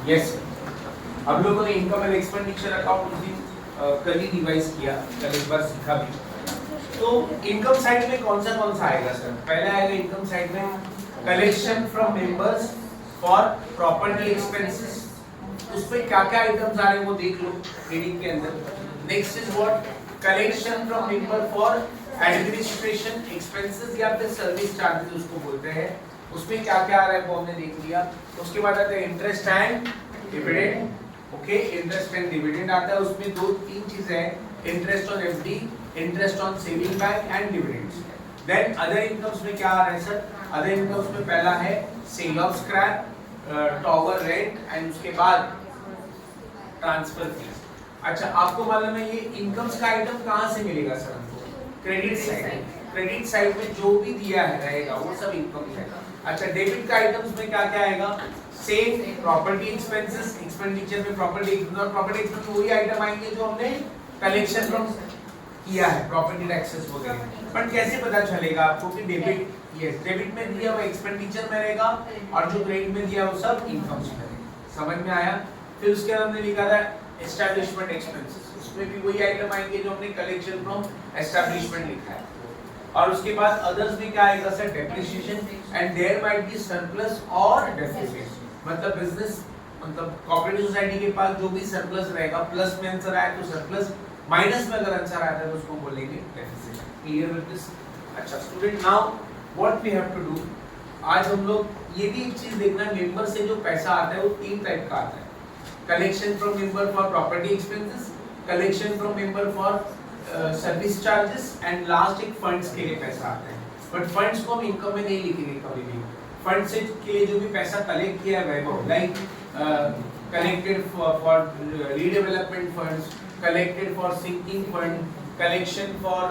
Yes हम लोगों ने इनकम एंड एक्सपेंडिचर अकाउंट उस दिन कल ही रिवाइज किया, कल एक बार सीखा भी। तो इनकम साइड में कौन सा आएगा सर? पहले आएगा इनकम साइड में collection from members for property expenses. उसमें क्या क्या आइटम्स आ रहे हैं वो देख लो हेडिंग के अंदर। Next is what? Collection from member for administration expenses या फिर सर्विस चार्जेस उसको बोलते हैं। उसमें क्या क्या आ रहा है वो हमने देख लिया। उसके बाद आता है interest and dividend. Okay, interest and dividend आता है। उसमें दो तीन चीजें हैं, interest on FD, interest on saving bank and dividends. Then other incomes में क्या आ रहा है सर? अदर इनकम्स में पहला है sale of scrap, tower rent and उसके बाद ट्रांसफर फीस। अच्छा, आपको मालूम है ये इनकम्स का आइटम कहां से मिलेगा सर हमको? Credit side. क्रेडिट साइड में जो भी दिया है रहेगा वो सब इनकम है। अच्छा, डेबिट का आइटम्स में क्या क्या आएगा? सेम प्रॉपर्टी एक्सपेंसेस, एक्सपेंडिचर में प्रॉपर्टी और प्रॉपर्टी एक्सपेंस वही आइटम आएंगे जो हमने कलेक्शन फ्रॉम किया है, प्रॉपर्टी टैक्सेस वगैरह। बट कैसे पता चलेगा आपको कि डेबिट, यस डेबिट में दिया हुआ एक्सपेंडिचर में रहेगा और जो क्रेडिट में दिया वो सब इनकम्स में रहेगा। समझ में आया? फिर उसके बाद हमने लिखा था एस्टैब्लिशमेंट एक्सपेंसेस, उसमें भी वही आइटम आएंगे जो हमने कलेक्शन फ्रॉम एस्टैब्लिशमेंट लिखा है। और उसके बाद अदर्स में क्या आएगा sir? Depreciation and there might be surplus और डेफिसिट। मतलब बिजनेस, मतलब कोऑपरेटिव सोसाइटी के पास जो भी सरप्लस रहेगा, प्लस में आंसर आया तो सरप्लस, माइनस में अगर आंसर आता है तो उसको बोलेंगे डेफिसिट। Clear with this? अच्छा student, now what we have to do, आज हम लोग ये भी एक चीज देखना है, मेंबर से जो पैसा आता है वो तीन टाइप का आता है। Collection from member for property expenses, collection from member for service charges and last एक फंड्स के लिए पैसा आता है। बट फंड्स को हम इनकम में नहीं लिखेंगे कभी भी। फंड से के लिए जो भी पैसा कलेक्ट किया है वो like collected for redevelopment funds, collected for sinking fund, collection for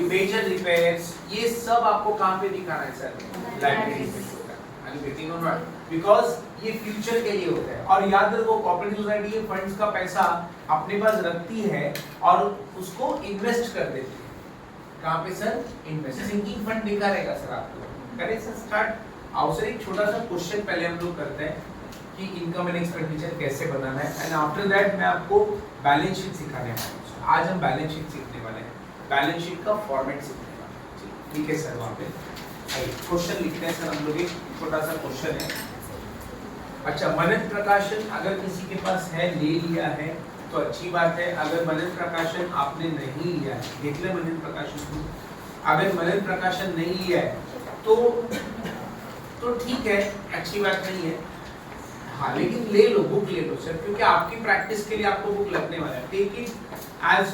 major repairs, ये सब आपको कहां पे दिखाना है सर? लाइब्रेरी में होता है। I am getting on what? Because ये फ्यूचर के लिए होता है। और याद रखो कोऑपरेटिव सोसाइटी ये फंड्स का पैसा अपने पास रखती है और उसको इन्वेस्ट कर देती है। कहां पे सर? इन्वेस्ट। सिंकिंग फंड दिखा रहेगा सर आपको। करें सर स्टार्ट? आओ सर एक छोटा सा क्वेश्चन पहले हम लोग करते हैं कि इनकम एंड एक्सपेंडिचर कैसे बनाना है, एंड आफ्टर दैट मैं आपको बैलेंस शीट सिखाने वाला हूं। आज हम बैलेंस शीट सीखने वाले हैं, बैलेंस शीट का फॉर्मेट सीखने वाले हैं। ठीक है सर? वहां पे क्वेश्चन लिखते हैं सर हम लोग। एक छोटा सा क्वेश्चन है। अच्छा, मनन प्रकाशन अगर किसी के पास है, ले लिया है तो अच्छी बात है। अगर मनन प्रकाशन आपने नहीं लिया है, देख ले मनन प्रकाशन को। अगर मनन प्रकाशन नहीं लिया है तो ठीक है, अच्छी बात नहीं है। हाँ, लेकिन ले लो, बुक ले लो सर, क्योंकि आपकी प्रैक्टिस के लिए आपको बुक लगने वाला है। टेक इट एज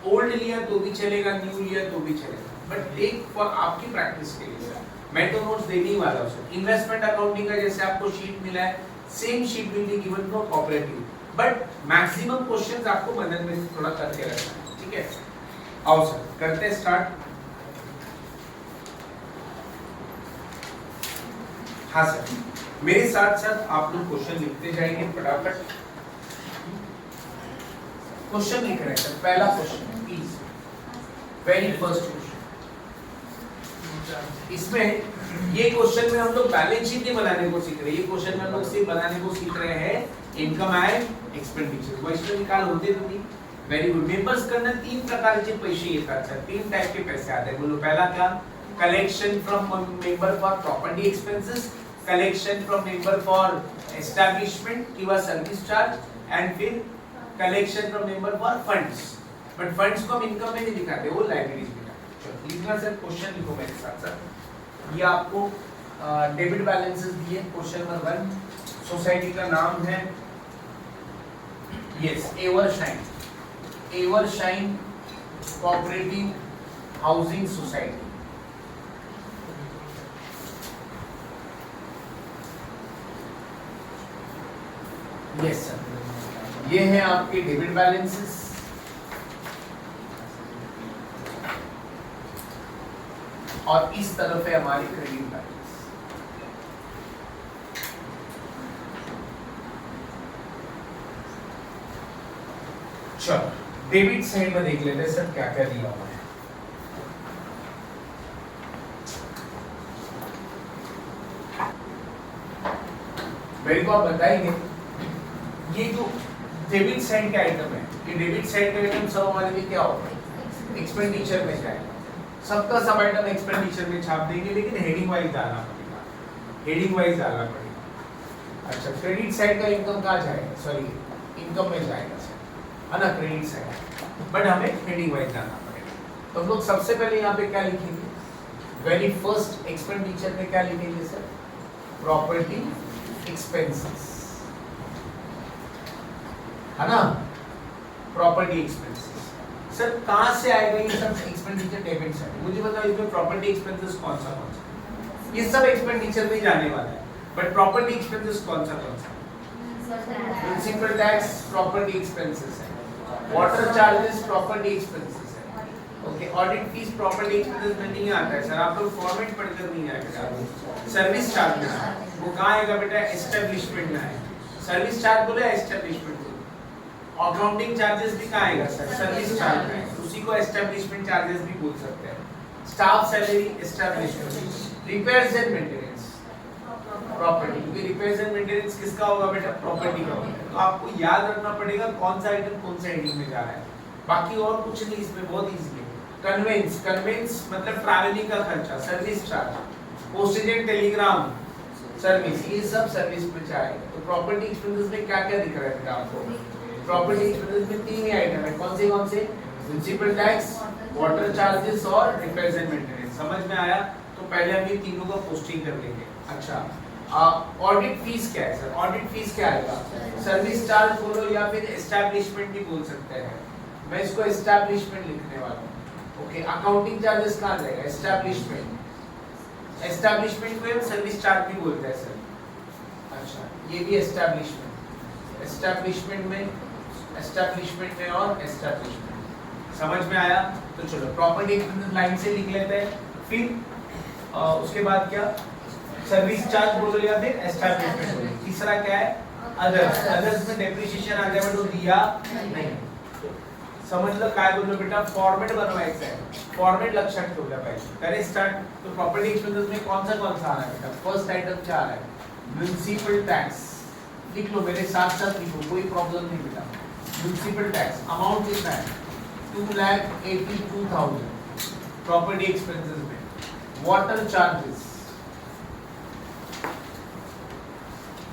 ओल्ड लिया तो भी चलेगा, न्यू लिया तो भी चलेगा, बट टेक फॉर आपकी प्रैक्टिस के लिए सर। मैं तो नोट्स देने ही वाला हूं सर। इन्वेस्टमेंट अकाउंटिंग का जैसे आपको शीट मिला है, same sheet will be given for cooperative, but maximum questions आपको मनन में थोड़ा करके रखना है। ठीक है? आओ सर करते हैं स्टार्ट। हाँ सर, मेरे साथ साथ आप लोग क्वेश्चन लिखते जाएंगे फटाफट। क्वेश्चन लिख रहे हैं सर। पहला question please, very first question. इसमें ये क्वेश्चन में हम लोग बैलेंस शीट नहीं बनाने को सीख रहे हैं, ये क्वेश्चन में हम लोग सिर्फ बनाने को सीख रहे हैं इनकम एंड एक्सपेंडिचर। वैसे निकाल होते तुम्ही। Very good. मेंबर्स करना तीन प्रकारचे पैसे येतात सर, तीन टाइप के पैसे आते हैं। बोलो पहला क्या? Collection from member for property expenses, collection from member for establishment किंवा सर्विस चार्ज, एंड फिर collection from member for funds. But funds को हम इनकम में नहीं दिखाते, वो लाइब्रेरीज में दिखाते। चलो लिखना सर, क्वेश्चन लिखो मेरे साथ सर। ये आपको डेबिट बैलेंसेस दिए। क्वेश्चन नंबर 1, सोसाइटी का नाम है yes Evershine, Evershine cooperative housing society. Yes sir, ये है आपके डेबिट बैलेंसेस। और इस तरफ है हमारी क्रेडिट बैलेंस। चलो डेबिट साइड में देख लेते हैं सर क्या क्या दिया हुआ है। मेरे को आप बताएंगे ये जो डेबिट साइड का आइटम है, ये डेबिट साइड का आइटम सब हमारे लिए क्या होगा, एक्सपेंडिचर में जाएगा। सबका सब आइटम एक्सपेंडिचर में छाप देंगे, लेकिन हेडिंग वाइज डालना पड़ेगा, हेडिंग वाइज डालना पड़ेगा। अच्छा, क्रेडिट साइड का इनकम कहाँ जाएगा, सॉरी इनकम में जाएगा सर, है ना, क्रेडिट साइड, बट हमें हेडिंग वाइज डालना पड़ेगा। तो हम लोग सबसे पहले यहाँ पे क्या लिखेंगे, वेरी फर्स्ट एक्सपेंडिचर में क्या लिखेंगे सर, प्रॉपर्टी एक्सपेंसेस, है ना, प्रॉपर्टी एक्सपेंसेस। सर कहाँ से आएगा ये सब एक्सपेंडिचर, डेबिट साइड, मुझे बताओ इसमें प्रॉपर्टी एक्सपेंसेस कौन सा, ये सब एक्सपेंडिचर में जाने वाला है, बट प्रॉपर्टी एक्सपेंसेस कौन सा, प्रिंसिपल टैक्स प्रॉपर्टी एक्सपेंसेस है, वाटर चार्जेस प्रॉपर्टी एक्सपेंसेस है, okay, audit fees property expenses में नहीं आता है सर, आप लोग फॉर्मेट पढ़कर नहीं आएगा। सर्विस चार्जेस वो कहाँ आएगा बेटा, एस्टेब्लिशमेंट में आएगा, सर्विस चार्ज बोले एस्टेब्लिशमेंट, अकाउंटिंग चार्जेस भी कहाँ आएगा सर, सर्विस चार्ज में, उसी को एस्टेब्लिशमेंट चार्जेस भी बोल सकते हैं। Staff salary establishment, repairs and maintenance property, क्योंकि रिपेयर्स एंड मेंटेनेंस किसका होगा बेटा, प्रॉपर्टी का होगा। तो आपको याद रखना पड़ेगा कौन सा आइटम कौन सा हेडिंग में जा रहा है, बाकी और कुछ नहीं, इसमें बहुत इजी है। कन्वेंस, कन्वेंस मतलब ट्रैवलिंग का खर्चा, service charge, postage and Telegram service, ये सब सर्विस में जाएगा। तो प्रॉपर्टी एक्सपेंसेस में क्या क्या दिख रहा है बेटा आपको, प्रॉपर्टी एक्सपेंसेस में तीन ही आइटम है, कौन से, प्रिंसिपल टैक्स, वाटर चार्जेस और रिपेयर्स एंड मेंटेनेंस। समझ में आया? तो पहले हम ये तीनों का पोस्टिंग कर लेंगे। अच्छा, ऑडिट फीस क्या है सर, ऑडिट फीस क्या आएगा, सर्विस चार्ज बोलो या फिर एस्टैब्लिशमेंट भी बोल सकते हैं, मैं इसको एस्टैब्लिशमेंट लिखने वाला हूँ। ओके, अकाउंटिंग चार्जेस कहाँ जाएगा, एस्टैब्लिशमेंट, एस्टैब्लिशमेंट को हम सर्विस चार्ज भी बोलते हैं सर। अच्छा, ये भी एस्टैब्लिशमेंट, एस्टैब्लिशमेंट में और एस्टैब्लिशमेंट। समझ में आया? तो चलो प्रॉपर्टी एक्सपेंसेस लाइन से लिख लेते हैं, फिर उसके बाद क्या, सर्विस चार्ज बोलो या फिर एस्टैब्लिशमेंट बोलो। तीसरा क्या है, अदर्स, अदर्स में डेप्रिसिएशन आ गया, बट वो दिया नहीं, समझ लो काय बोलो बेटा, फॉर्मेट बनवायचं आहे, फॉर्मेट लक्षात ठेवलं पाहिजे। करे स्टार्ट, तो प्रॉपर्टी एक्सपेंसेस में कौन सा आ रहा है बेटा, फर्स्ट आइटम क्या आ रहा है, म्युनिसिपल टैक्स, लिख लो मेरे साथ साथ लिखो, कोई प्रॉब्लम नहीं बेटा। म्युनिसिपल टैक्स अमाउंट कितना है, 2,82,000 प्रॉपर्टी एक्सपेंसेस में। वाटर चार्जेस,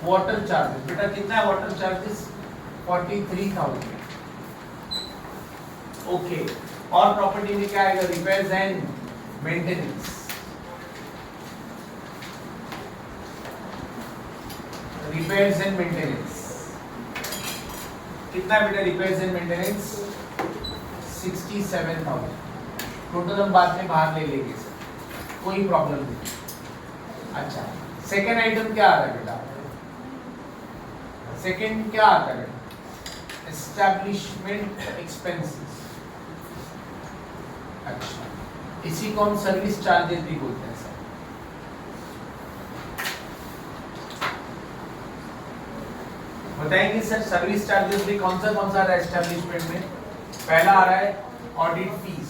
वाटर चार्जेस बेटा कितना है, वाटर चार्जेस 43,000। ओके, और प्रॉपर्टी में क्या आएगा, repairs and maintenance, repairs and maintenance कितना बेटा, रिपेयर्स एंड मेंटेनेंस 67,000। टोटल हम बाद में बाहर ले लेंगे सर, कोई प्रॉब्लम नहीं। अच्छा, सेकेंड आइटम क्या आ रहा है बेटा, सेकेंड क्या आता है, एस्टैब्लिशमेंट एक्सपेंसेस। अच्छा, इसी को हम सर्विस चार्जेस भी बोलते हैं सर। बताएंगे सर, सर्विस चार्जेस भी कौन सा आ रहा है एस्टैब्लिशमेंट में, पहला आ रहा है ऑडिट फीस,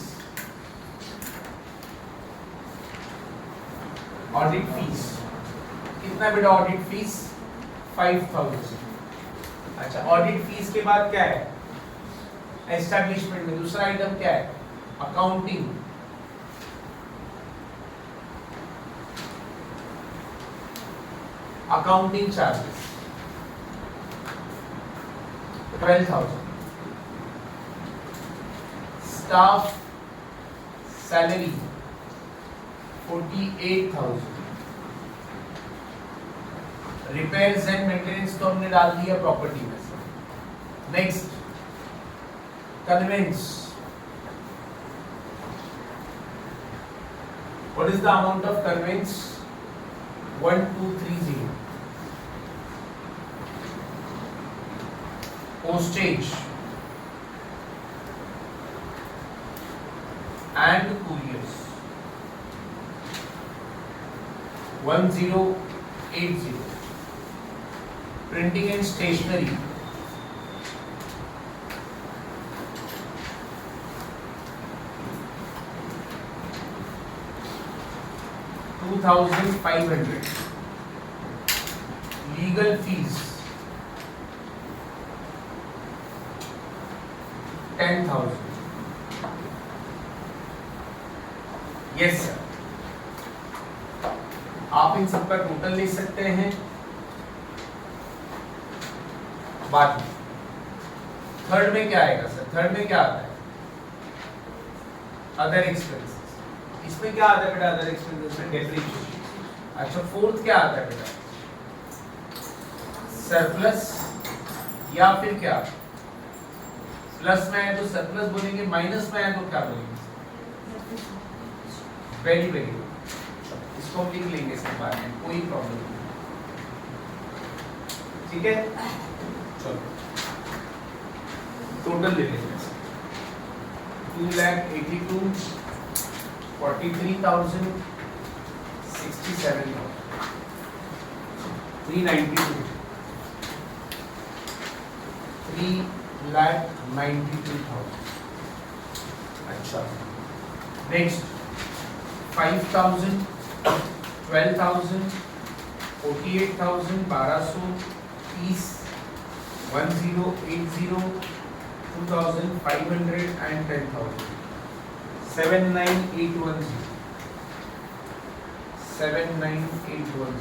ऑडिट फीस कितना बेटा, ऑडिट फीस 5,000। अच्छा, ऑडिट फीस के बाद क्या है, एस्टैब्लिशमेंट में दूसरा आइटम क्या है, accounting, accounting charges 12,000। Staff salary 48,000। Repairs and maintenance तो हमने डाल दिया प्रॉपर्टी में से। Next, conveyance, what is the amount of conveyance, 1230। postage and couriers 1080। printing and stationery 2500। Legal fees 10,000। Yes sir, आप इन सबका टोटल ले सकते हैं बाद में। थर्ड में क्या आएगा सर? थर्ड में क्या आता है? Other expenses. इसमें क्या आता है बेटा? अदर एक्सपेंसेस में डेप्रिसिएशन। अच्छा, फोर्थ क्या आता है बेटा? सरप्लस या फिर क्या? प्लस में है तो सरप्लस बोलेंगे, माइनस में है तो क्या बोलेंगे? वेरी वेरी गुड, इसको हम लिख लेंगे इसके बाद में, कोई प्रॉब्लम नहीं। ठीक है, चलो टोटल ले लेंगे। 2,82,000, 43,000, 67,000, 392, 3,92,000। अच्छा, नेक्स्ट 5,000, 12,000, 48,000, 1,200, 30, 1080, 2,500 and 10,000, 7,9,810, 7,9,810।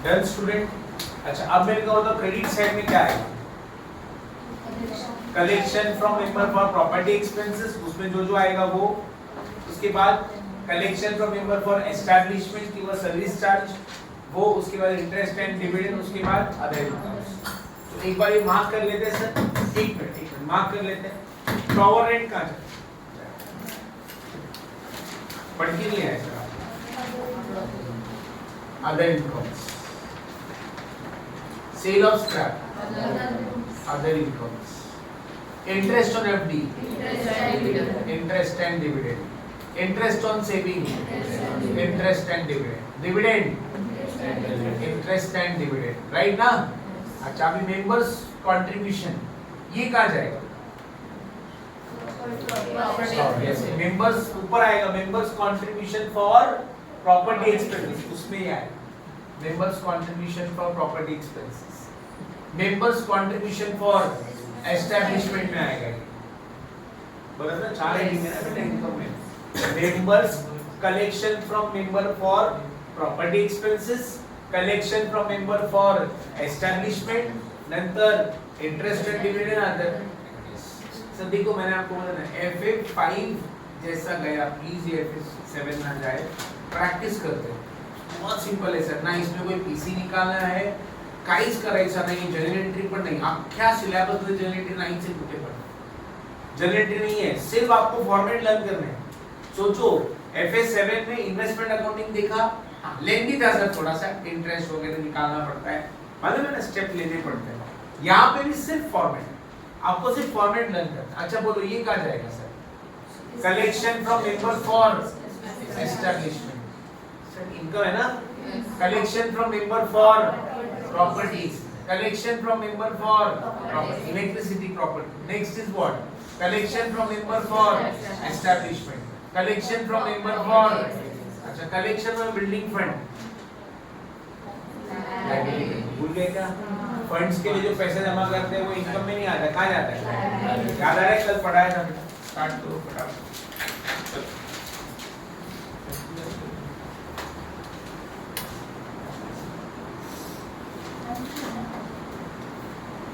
Done student. अच्छा, अब मेरे को बताओ क्रेडिट साइड में क्या है? Collection from member for property expenses, उसमें जो जो आएगा वो। उसके बाद collection from member for establishment की वो सर्विस चार्ज वो, उसके बाद इंटरेस्ट एंड डिविडेंड, उसके बाद अदर इनकम्स। तो एक बार ये मार्क कर लेते हैं सर, एक मिनट मार्क कर लेते हैं। टॉवर रेंट कहाँ है? पढ़ के नहीं आया sir? Other incomes, sale of scrap, other incomes, interest on FD, interest and dividend, interest on saving, interest and dividend, dividend, interest and dividend, right ना? अच्छा, अभी मेंबर्स कंट्रीब्यूशन ये कहाँ जाएगा? यस, मेंबर्स ऊपर आएगा, members contribution for property expenses, उसमें ही आएगा members contribution for property expenses, members contribution for establishment में आएगा ये, बराबर? चार हेडिंग है ना बेटा इनकम में। Members collection from member for property expenses, collection from member for establishment, नंतर interest and dividend other. Sir देखो, मैंने आपको बोला ना FA5 जैसा गया, प्लीज ये FA7 ना जाए, प्रैक्टिस करते हैं। बहुत सिंपल है सर, ना इसमें कोई पीसी निकालना है, काहीच करायचं नाही, जर्नल एंट्री पण नाही, अख्ख्या सिलेबस में जर्नल एंट्री नहीं से कुठे पण जर्नल एंट्री नहीं है, सिर्फ आपको फॉर्मेट लर्न करना है। सोचो FA7 में इन्वेस्टमेंट अकाउंटिंग देखा, लेंदी था सर, थोड़ा सा इंटरेस्ट वगैरह निकालना पड़ता है, मालूम है ना, स्टेप लेने पड़ते हैं। यहाँ पे भी सिर्फ फॉर्मेट, आपको सिर्फ फॉर्मेट लर्न करना। अच्छा बोलो, ये कहाँ जाएगा sir? Collection from member for establishment, sir income है ना? Collection from member for properties, collection from member for electricity property. Next is what? Collection from member for establishment, collection from member for, अच्छा collection from building fund, भूल गए क्या? Funds के लिए जो पैसे जमा करते हैं वो इनकम में नहीं आता, कहाँ जाता है? याद आ रहा है? कल पढ़ाया था, स्टार्ट करो फटाफट।